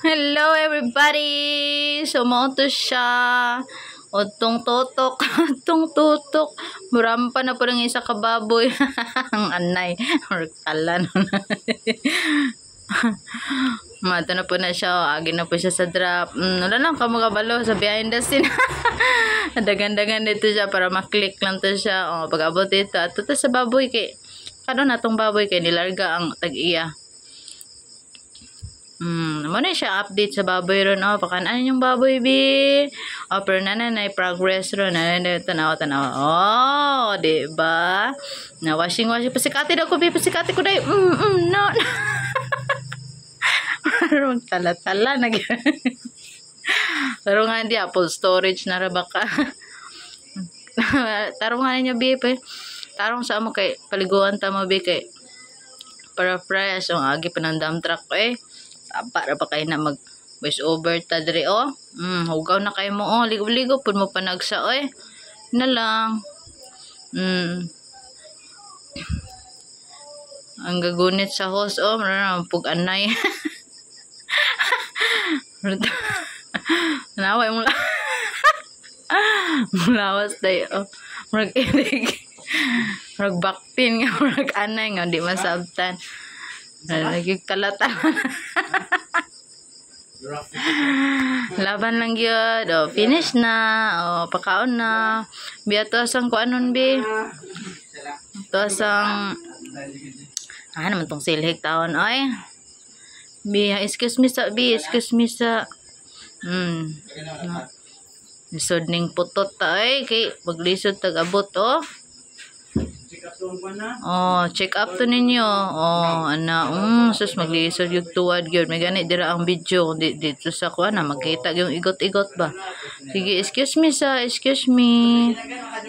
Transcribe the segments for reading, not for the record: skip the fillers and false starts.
Hello everybody! Sumoto siya. Utong tutok. Utong tutok. Murampa na po ng isa kababoy. Ang anay. Talan. Mato na po na siya. Agi na po siya sa drop. Wala lang ka magabalo sa behind the scene. Dagan-dagan dito siya para maklik lang to siya. Pag abot ito. At ito sa baboy kay. Kano na tong baboy kay nilarga ang tag-iya. Muna siya update sa baboy ron. Pakanaan yung baboy bi. Pero nanay progress ron. Tanawa. Diba? Na washing. Pasikati daw ko bi. Pasikati ko daw. No. Parang tala-tala. Pero nga hindi. Apple storage na rabaka. Tarong nga niya bi. Tarong sa mo kay paliguan tamo bi kay para fresh. Ang agi pa ng dump truck para pa kayo na mag voice over ta dre hugaw na kayo mo ligo-ligo pud mo panagsa na lang ang gagunit sa host pug anay naway mo mulawas tayo murag ilig murag baktin nga murag anay nga di masabtan nagkalatan. Laban lang yun. Finish na. Pakaon na. Biya to asang kuanon bi. To asang naman tong silhig taon. Bi, excuse me sa bi. Excuse me sa lisod ning putot ta kay maglisod tag abot check up to ninyo. Sus maglisod yung tuwad gyud. May gani dira ang video dito sa kuana makita yung igot-igot ba. Sige, excuse me.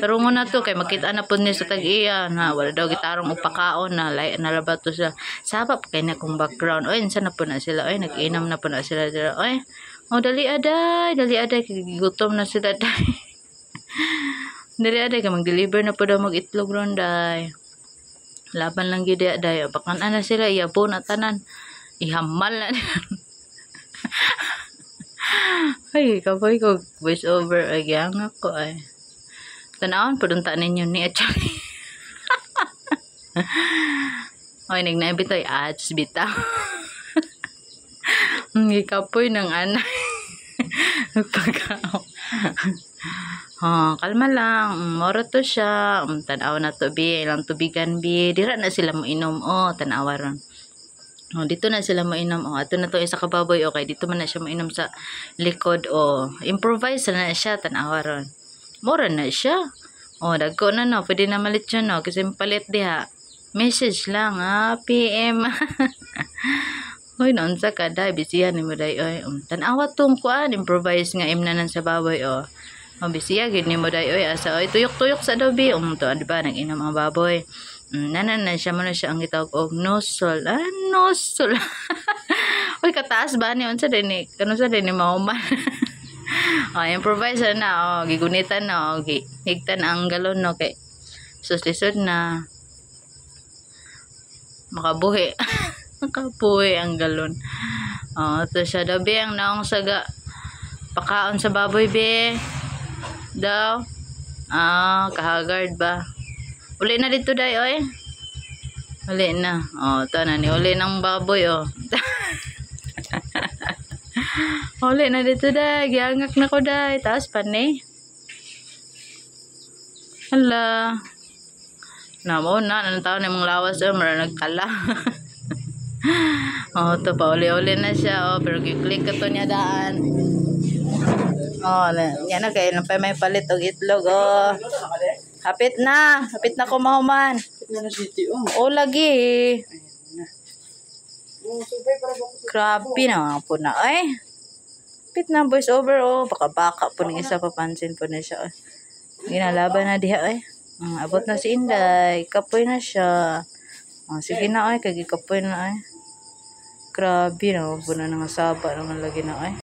Tarungon na to kay makita na pud ni sa tag-iya na wala daw gitarong upakaon na nalaba to sa sabap kay na kung background. Insa na po na sila. Nag-inam na po na sila dira. Dali aday gutom na sila day. Dali aday ka mag-deliver na po daw mag-itlog ron day. Laban lang gyud day. Pakan na sila iyabon at tanan. Ihamal na. Ay, kapoy ko voice over gyang ako Tanawon pud unta ninyo ni actually. Nagbitoy ads bitaw. Kapoy ng anay. Pagkao. Kalma lang. Moro to siya. Tanaw na to bi. Ilang tubigan bi. Dira na sila mo inom. Tanawa ron. Dito na sila mo inom. Ato na to isa kababoy. Okay, dito man na siya mo inom sa likod. Improvise na siya. Tanawa ron. Moro na siya. Dagko na no. Pwede na malit siya no. Kasi palit diha. Message lang PM. Hoy, noon sa kada. Bisiyan ni mo day. Tanawa tong kuan. Improvise nga imnanan sa baboy. Bisiya gid ni mo day asa tuyok-tuyok sa dabi to diba nag-inam ang baboy nanan na siya man siya ang gitawag og nosol nosol. Kataas ba ni unsa din kanu sa din mauman. Improvise na gigunitan na higtan ang galon no kay suslisod na makabuhi. Makabuhi ang galon. To siya dabi ang naong saga pakaon sa baboy be daw kahagard ba uli na dito day uli na to na ni uli ng baboy uli na dito day giangak na ko day taas pa ni hala namo na anong tao na mong lawas mara nagkala. To pa uli na siya pero gi-click ka to niya daan. Yan na kayo pa may palit og itlog hapit na ko mahuman lagi grabe na po na hapit na voice over baka po ng isa papansin po na siya ginalaban na diha abot na si Inday kapoy na siya sige na kagikapoy na grabe na po na nangasaba naman lagi na